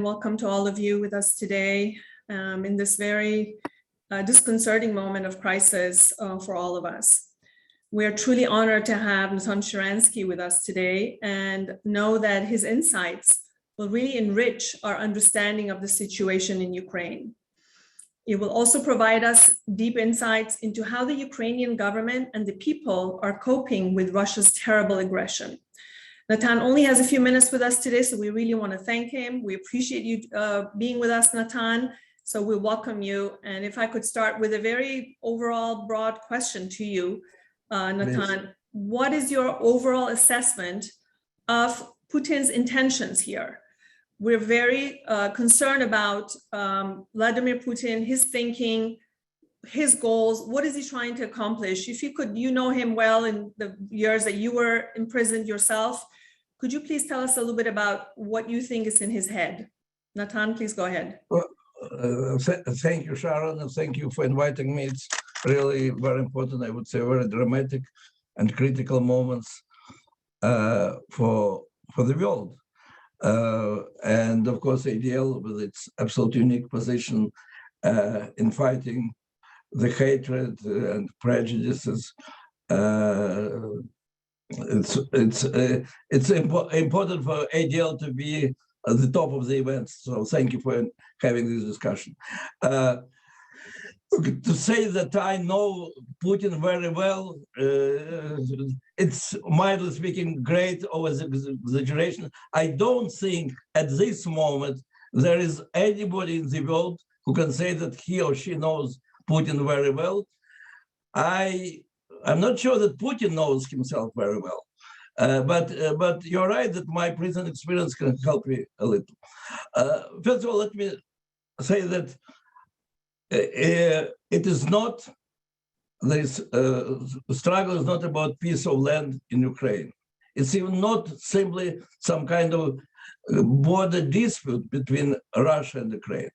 Welcome to all of you with us today in this very disconcerting moment of crisis for all of us. We are truly honored to have Natan Sharansky with us today and know that his insights will really enrich our understanding of the situation in Ukraine. It will also provide us deep insights into how the Ukrainian government and the people are coping with Russia's terrible aggression. Natan only has a few minutes with us today, so we really want to thank him. We appreciate you being with us, Natan. So we welcome you. And if I could start with a very overall broad question to you, Natan, please. What is your overall assessment of Putin's intentions here? We're very concerned about Vladimir Putin, his thinking, his goals. What is he trying to accomplish? If you could, you know him well in the years that you were imprisoned yourself. Could you please tell us a little bit about what you think is in his head? Natan, please go ahead. Well, thank you, Sharon, and thank you for inviting me. It's really very important, I would say, very dramatic and critical moments for the world. And of course, ADL, with its absolutely unique position in fighting the hatred and prejudices, it's important for ADL to be at the top of the events. So thank you for having this discussion. To say that I know Putin very well, it's mildly speaking great over the exaggeration. I don't think at this moment there is anybody in the world who can say that he or she knows Putin very well. I'm not sure that Putin knows himself very well, but you're right that my prison experience can help me a little. First of all, let me say that it is not, this struggle is not about piece of land in Ukraine. It's even not simply some kind of border dispute between Russia and Ukraine.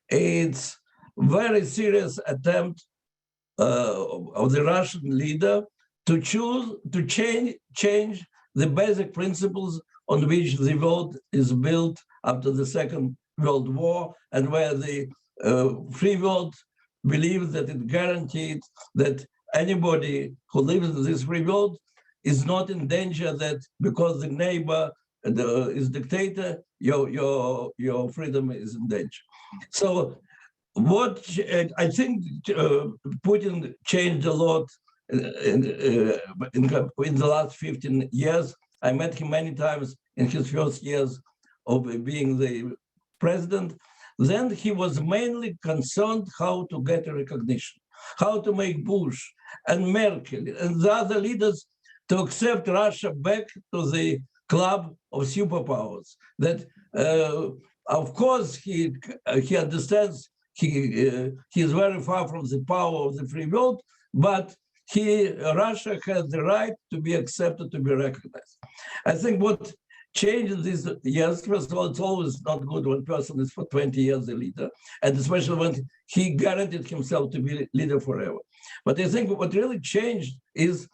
It's very serious attempt of the Russian leader to change the basic principles on which the world is built after the Second World War, and where the free world believes that it guaranteed that anybody who lives in this free world is not in danger, that because the neighbor is dictator, your freedom is in danger. So what I think Putin changed a lot in the last 15 years. I met him many times in his first years of being the president. Then he was mainly concerned how to get a recognition, how to make Bush and Merkel and the other leaders to accept Russia back to the club of superpowers. That, of course, he understands he is very far from the power of the free world, but Russia has the right to be accepted, to be recognized. I think what changed in these years, first of all, it's always not good when a person is for 20 years a leader, and especially when he guaranteed himself to be leader forever. But I think what really changed is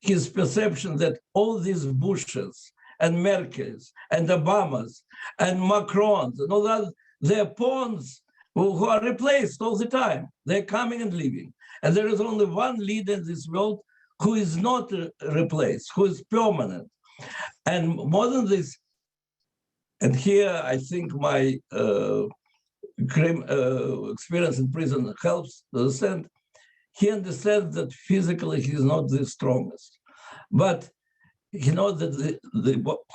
his perception that all these Bushes and Merkels and Obamas and Macrons and all that, they're pawns who are replaced all the time. They're coming and leaving. And there is only one leader in this world who is not replaced, who is permanent. And more than this, and here I think my experience in prison helps to understand, he understands that physically he is not the strongest. But he knows that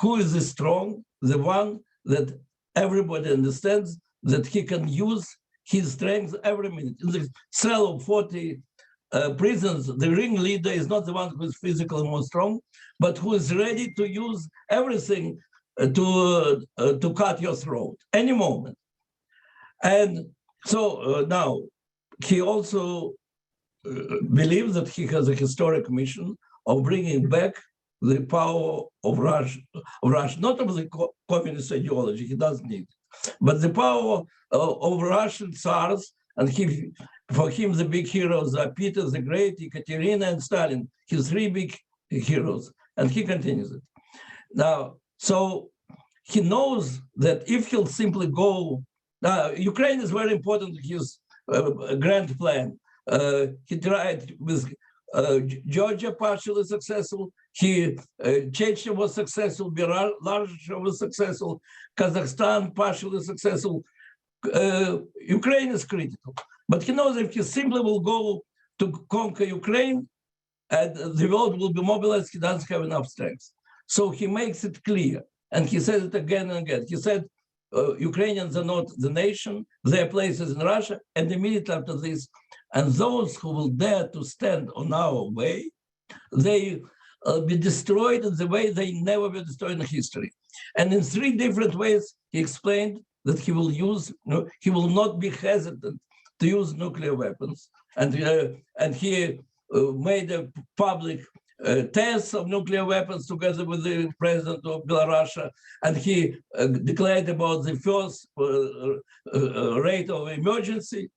who is the strong? The one that everybody understands that he can use his strength every minute. In the cell of 40 prisons, the ringleader is not the one who is physically more strong, but who is ready to use everything to cut your throat any moment. And so now he also believes that he has a historic mission of bringing back the power of Russia, not of the communist ideology, he doesn't need it, but the power of Russian Tsars, and for him the big heroes are Peter the Great, Ekaterina, and Stalin, his three big heroes, and he continues it. Now, so he knows that if he'll simply go, Ukraine is very important, his grand plan. He tried with Georgia, partially successful. Chechnya was successful, Belarus was successful, Kazakhstan partially successful. Ukraine is critical. But he knows if he simply will go to conquer Ukraine and the world will be mobilized, he doesn't have enough strength. So he makes it clear. And he says it again and again. He said, Ukrainians are not the nation, their place is in Russia. And immediately after this, and those who will dare to stand on our way, they be destroyed in the way they never were destroyed in history. And in 3 different ways, he explained that he will he will not be hesitant to use nuclear weapons. And he made a public tests of nuclear weapons together with the president of Belarus, and he declared about the first rate of emergency.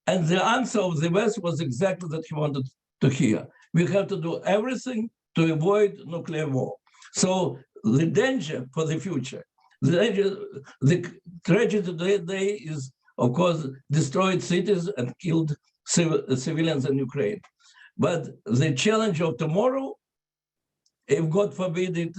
And the answer of the West was exactly that he wanted to hear. We have to do everything to avoid nuclear war. So the danger for the future, the tragedy today is, of course, destroyed cities and killed civilians in Ukraine. But the challenge of tomorrow, if God forbid it,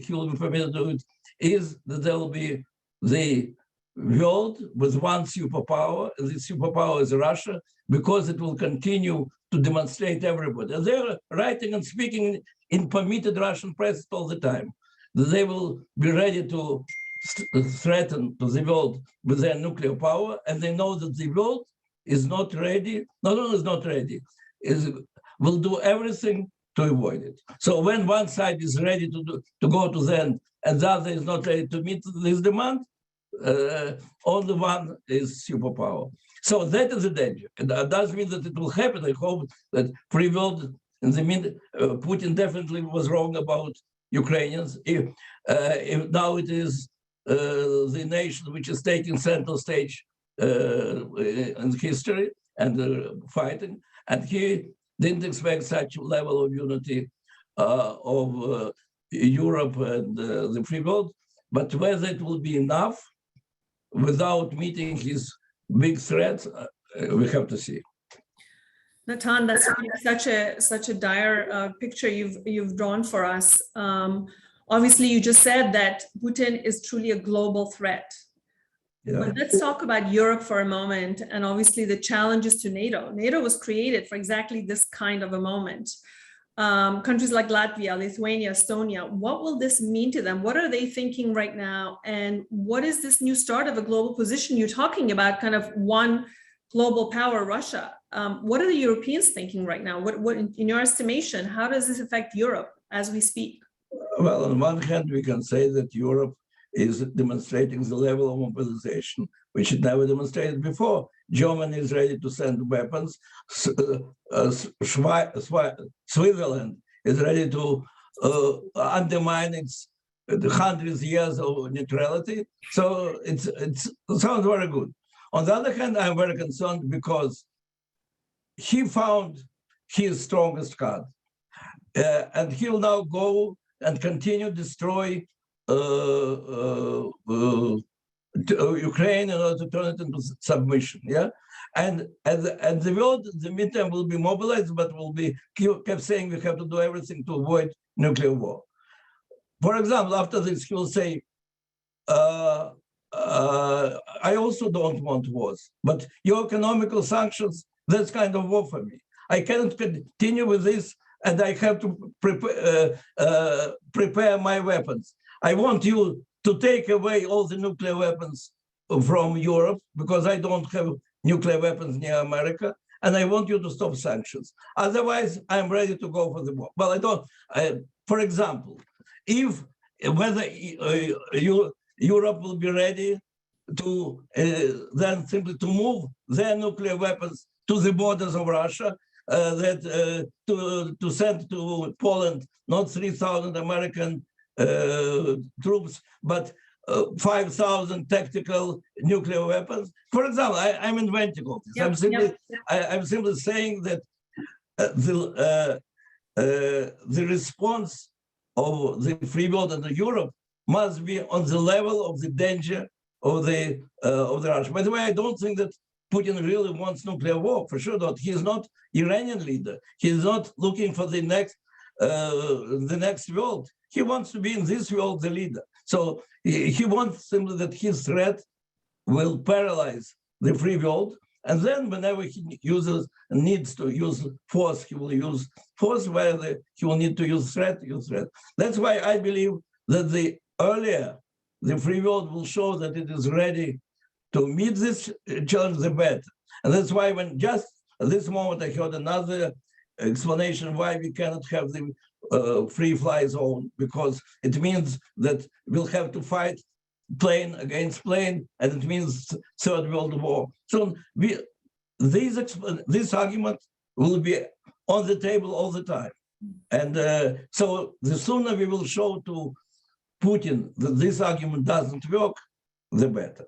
he will be permitted to do it, is that there will be the world with one superpower, and the superpower is Russia, because it will continue to demonstrate everybody. And they're writing and speaking in permitted Russian press all the time. They will be ready to threaten to the world with their nuclear power, and they know that the world is not ready, not only is not ready, will do everything to avoid it. So when one side is ready to go to the end and the other is not ready to meet this demand, only one is superpower. So that is the danger. And that doesn't mean that it will happen. I hope that free world, in the mean, Putin definitely was wrong about Ukrainians. If now it is the nation which is taking center stage in history and fighting, and he didn't expect such a level of unity of Europe and the free world, but whether it will be enough without meeting his big threats, we have to see. Natan, that's such a dire picture you've drawn for us. Obviously, you just said that Putin is truly a global threat. Yeah. But let's talk about Europe for a moment, and obviously the challenges to NATO. NATO was created for exactly this kind of a moment. Countries like Latvia, Lithuania, Estonia, what will this mean to them? What are they thinking right now? And what is this new start of a global position you're talking about, kind of one global power, Russia? What are the Europeans thinking right now? What, in your estimation, how does this affect Europe as we speak? Well, on one hand, we can say that Europe is demonstrating the level of mobilization, which it never demonstrated before. Germany is ready to send weapons. Switzerland is ready to undermine its hundreds of years of neutrality. So it sounds very good. On the other hand, I'm very concerned because he found his strongest card. And he'll now go and continue to destroy Ukraine in order to turn it into submission, yeah? And the world, in the meantime, will be mobilized, but will be kept saying we have to do everything to avoid nuclear war. For example, after this, he will say, I also don't want wars, but your economical sanctions, that's kind of war for me. I cannot continue with this, and I have to prepare my weapons. I want you to take away all the nuclear weapons from Europe, because I don't have nuclear weapons near America, and I want you to stop sanctions. Otherwise, I'm ready to go for the war. Well, I don't. For example, whether Europe will be ready to then simply to move their nuclear weapons to the borders of Russia, to send to Poland not 3,000 American troops, but 5,000 tactical nuclear weapons. For example, I'm inventing all this. I'm simply saying that the response of the free world and Europe must be on the level of the danger of the Russia. By the way, I don't think that Putin really wants nuclear war, for sure not. He is not Iranian leader. He is not looking for the next world. He wants to be in this world the leader. So he wants simply that his threat will paralyze the free world. And then whenever he needs to use force, he will use force. Where he will need to use threat, use threat. That's why I believe that the earlier the free world will show that it is ready to meet this challenge, the better. And that's why when just at this moment I heard another explanation why we cannot have the free fly zone, because it means that we'll have to fight plane against plane, and it means Third World War. So this argument will be on the table all the time. And so the sooner we will show to Putin that this argument doesn't work, the better.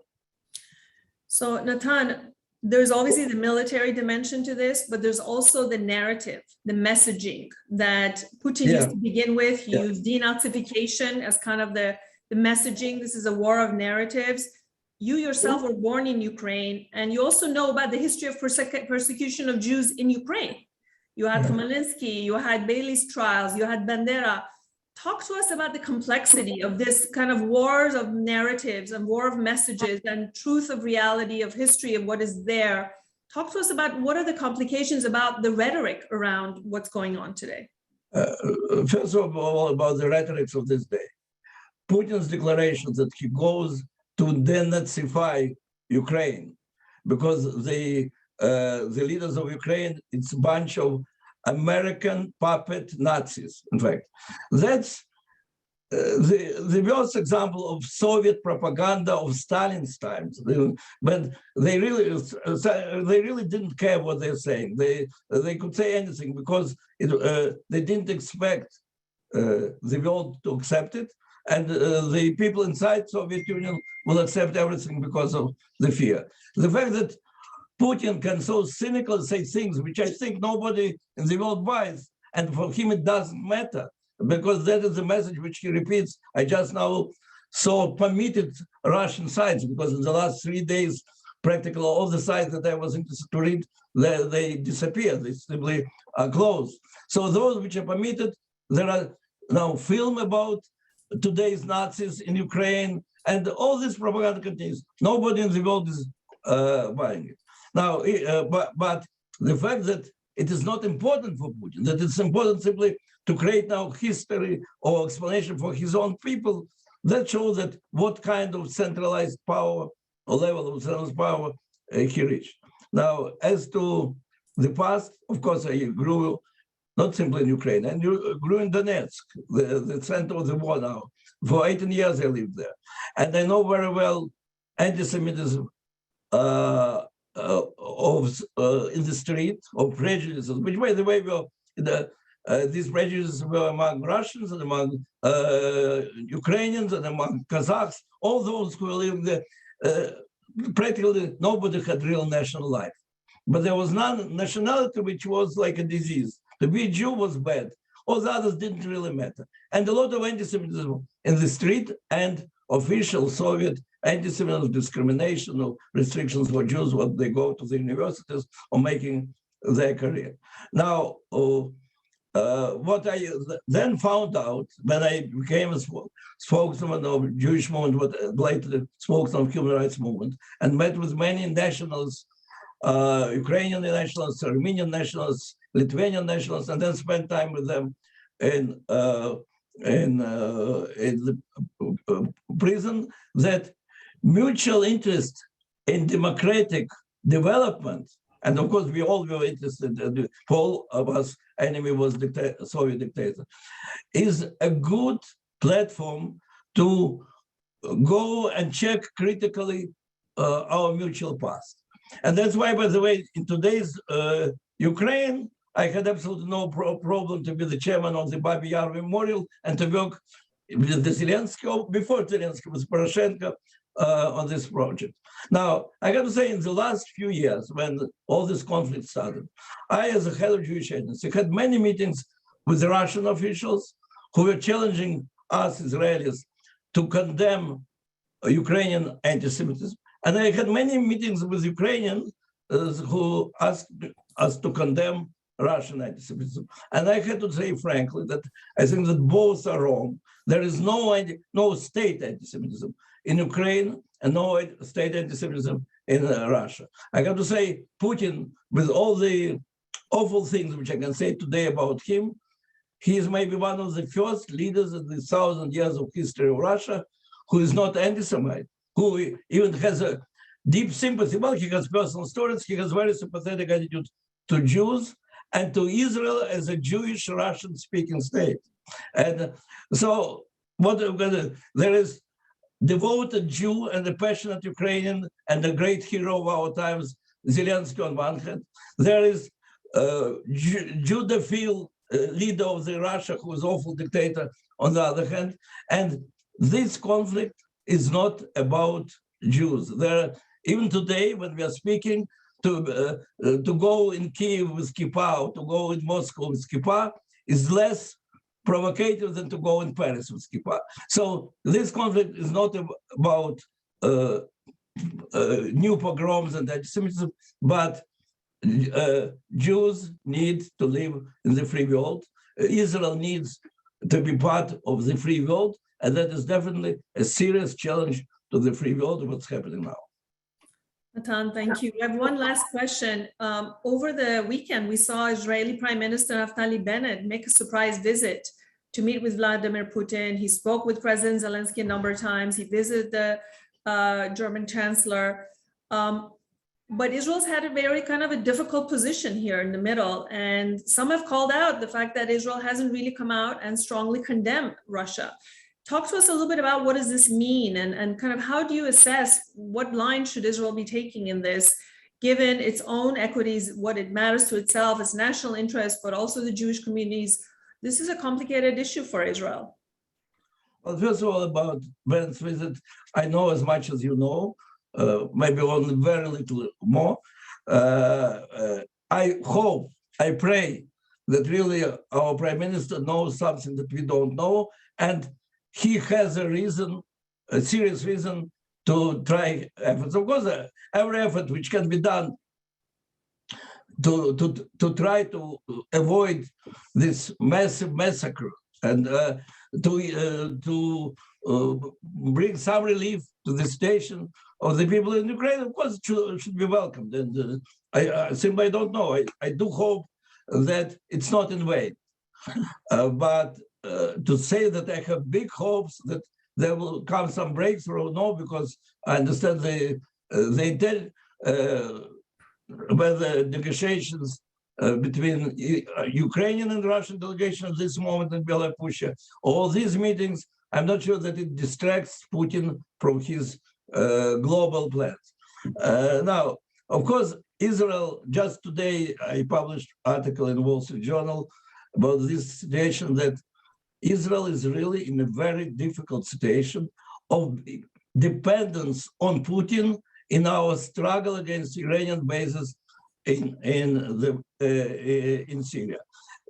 So Natan, there's obviously the military dimension to this, but there's also the narrative, the messaging that Putin used to begin with. He used denazification as kind of the messaging. This is a war of narratives. You yourself were born in Ukraine, and you also know about the history of persecution of Jews in Ukraine. You had Khmelnytsky, you had Bailey's trials, you had Bandera. Talk to us about the complexity of this kind of wars of narratives and war of messages and truth of reality of history of what is there. Talk to us about what are the complications about the rhetoric around what's going on today. First of all, about the rhetorics of this day. Putin's declaration that he goes to denazify Ukraine because the leaders of Ukraine, it's a bunch of American puppet Nazis, in fact. That's the worst example of Soviet propaganda of Stalin's times. But they really didn't care what they're saying. They could say anything because they didn't expect the world to accept it. And the people inside Soviet Union will accept everything because of the fear. The fact that Putin can so cynically say things which I think nobody in the world buys, and for him it doesn't matter, because that is the message which he repeats. I just now saw permitted Russian sites, because in the last 3 days, practically all the sites that I was interested to read, they disappeared, they simply are closed. So those which are permitted, there are now film about today's Nazis in Ukraine, and all this propaganda continues. Nobody in the world is buying it. Now, but the fact that it is not important for Putin, that it's important simply to create now history or explanation for his own people, that shows that what kind of centralized power or level of centralized power he reached. Now, as to the past, of course, I grew not simply in Ukraine, and grew in Donetsk, the center of the war now. For 18 years I lived there. And I know very well anti-Semitism in the street, of prejudices, which, by the way, these prejudices were among Russians and among Ukrainians and among Kazakhs, all those who were living there. Practically nobody had real national life. But there was nationality which was like a disease. To be a Jew was bad. All the others didn't really matter. And a lot of anti-Semitism in the street and official Soviet anti-Semitism, discrimination or restrictions for Jews when they go to the universities or making their career. Now, what I then found out when I became a spokesman of Jewish movement, but later spokesman of human rights movement, and met with many nationals, Ukrainian nationalists, Armenian nationalists, Lithuanian nationalists, and then spent time with them in the prison, that mutual interest in democratic development, and of course we all were interested, for all of us, enemy was Soviet dictator, is a good platform to go and check critically our mutual past. And that's why, by the way, in today's Ukraine, I had absolutely no problem to be the chairman of the Babyn Yar Memorial and to work with the Zelensky, or before Zelensky, with Poroshenko on this project. Now, I got to say, in the last few years, when all this conflict started, I, as a head of Jewish agency, had many meetings with the Russian officials who were challenging us Israelis to condemn Ukrainian anti-Semitism. And I had many meetings with Ukrainians who asked us to condemn Russian anti-Semitism. And I had to say frankly that I think that both are wrong. There is no state anti-Semitism in Ukraine and no state anti-Semitism in Russia. I got to say, Putin, with all the awful things which I can say today about him, he is maybe one of the first leaders in the 1,000 years of history of Russia who is not anti-Semite, who even has a deep sympathy. Well, he has personal stories. He has very sympathetic attitude to Jews and to Israel as a Jewish Russian-speaking state. And so there is devoted Jew and a passionate Ukrainian and a great hero of our times, Zelensky on one hand. There is Judophile leader of the Russia who is awful dictator on the other hand. And this conflict is not about Jews. Even today, when we are speaking, to go in Kiev with kippah or to go in Moscow with kippah is less provocative than to go in Paris with kippah. So this conflict is not about new pogroms and anti-Semitism, but Jews need to live in the free world. Israel needs to be part of the free world, and that is definitely a serious challenge to the free world of what's happening now. Natan, thank you. We have one last question. Over the weekend, we saw Israeli Prime Minister Naftali Bennett make a surprise visit to meet with Vladimir Putin. He spoke with President Zelensky a number of times. He visited the German Chancellor. But Israel's had a very kind of a difficult position here in the middle. And some have called out the fact that Israel hasn't really come out and strongly condemned Russia. Talk to us a little bit about what does this mean and kind of how do you assess what line should Israel be taking in this, given its own equities, what it matters to itself, its national interest, but also the Jewish communities. This is a complicated issue for Israel. Well, first of all, about Bennett's visit, I know as much as you know, maybe only very little more. I hope, I pray that really our Prime Minister knows something that we don't know, and he has a reason, a serious reason to try efforts. Of course, every effort which can be done to try to avoid this massive massacre and to bring some relief to the situation of the people in Ukraine, of course, should be welcomed. And I simply don't know. I do hope that it's not in vain. But to say that I have big hopes that there will come some breakthrough, no, because I understand they intend where the negotiations between Ukrainian and Russian delegation at this moment in Belarus, all these meetings, I'm not sure that it distracts Putin from his global plans. Now, of course, Israel, just today, I published an article in Wall Street Journal about this situation that Israel is really in a very difficult situation of dependence on Putin in our struggle against Iranian bases in Syria.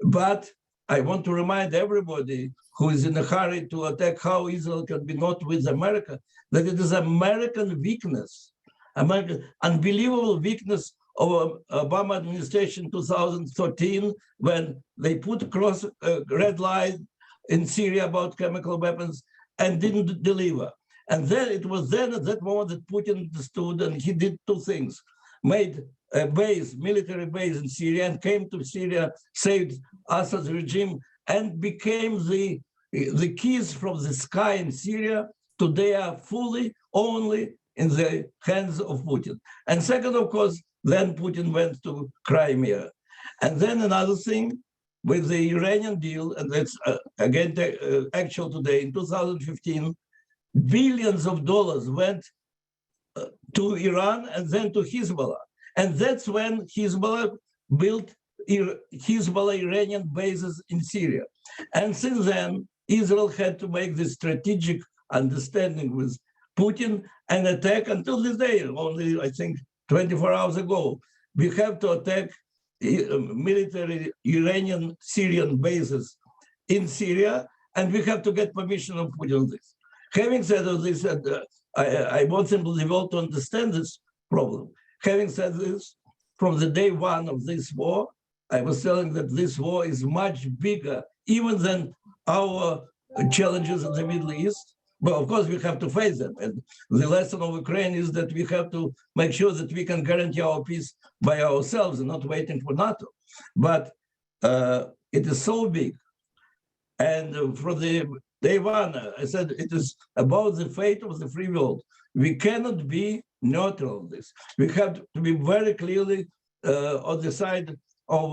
But I want to remind everybody who is in a hurry to attack how Israel can be not with America, that it is American weakness, American unbelievable weakness of Obama administration 2013 when they put across a red line in Syria about chemical weapons and didn't deliver. And then it was then at that moment that Putin understood, and he did two things: made a base, military base in Syria, and came to Syria, saved Assad's regime, and became the keys from the sky in Syria. Today are fully only in the hands of Putin. And second, of course, then Putin went to Crimea. And then another thing with the Iranian deal, and that's again actual today, in 2015, billions of dollars went to Iran and then to Hezbollah. And that's when Hezbollah built Hezbollah Iranian bases in Syria. And since then, Israel had to make this strategic understanding with Putin and attack until this day, only I think 24 hours ago, we have to attack military Iranian Syrian bases in Syria. and we have to get permission of Putin on this. Having said all this, and I want simple world to understand this problem. Having said this, from the day one of this war, I was telling that this war is much bigger even than our challenges in the Middle East. But of course, we have to face them. And the lesson of Ukraine is that we have to make sure that we can guarantee our peace by ourselves and not waiting for NATO. But it is so big. And from the day one, I said it is about the fate of the free world. We cannot be neutral on this. We have to be very clearly on the side of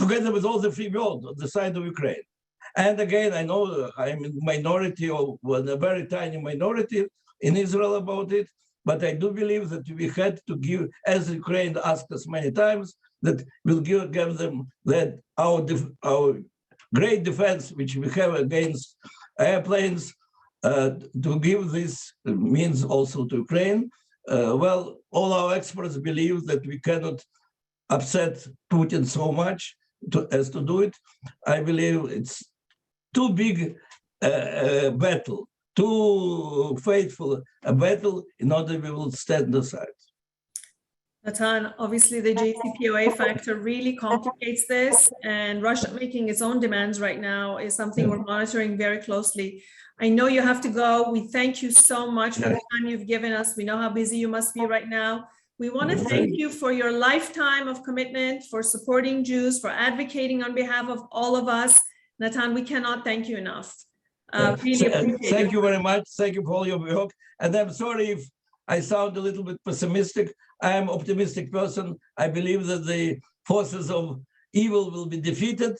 together with all the free world, on the side of Ukraine. And again, I know I'm in minority or a very tiny minority in Israel about it, but I do believe that we had to give, as Ukraine asked us many times, that we'll give them that our great defense, which we have against airplanes, to give this means also to Ukraine. Well, all our experts believe that we cannot upset Putin so much as to do it. I believe it's too big a battle, too faithful a battle in order we will stand aside. Natan, obviously the JCPOA factor really complicates this, and Russia making its own demands right now is something we're monitoring very closely. I know you have to go. We thank you so much for the time you've given us. We know how busy you must be right now. We want to thank you for your lifetime of commitment, for supporting Jews, for advocating on behalf of all of us. Natan, we cannot thank you enough. Really appreciate Thank you very much. Thank you for all your work. And I'm sorry if I sound a little bit pessimistic. I am an optimistic person. I believe that the forces of evil will be defeated,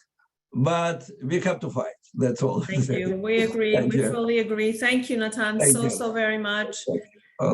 but we have to fight. That's all. Thank you. We agree. We fully agree. Thank you, Natan, so very much.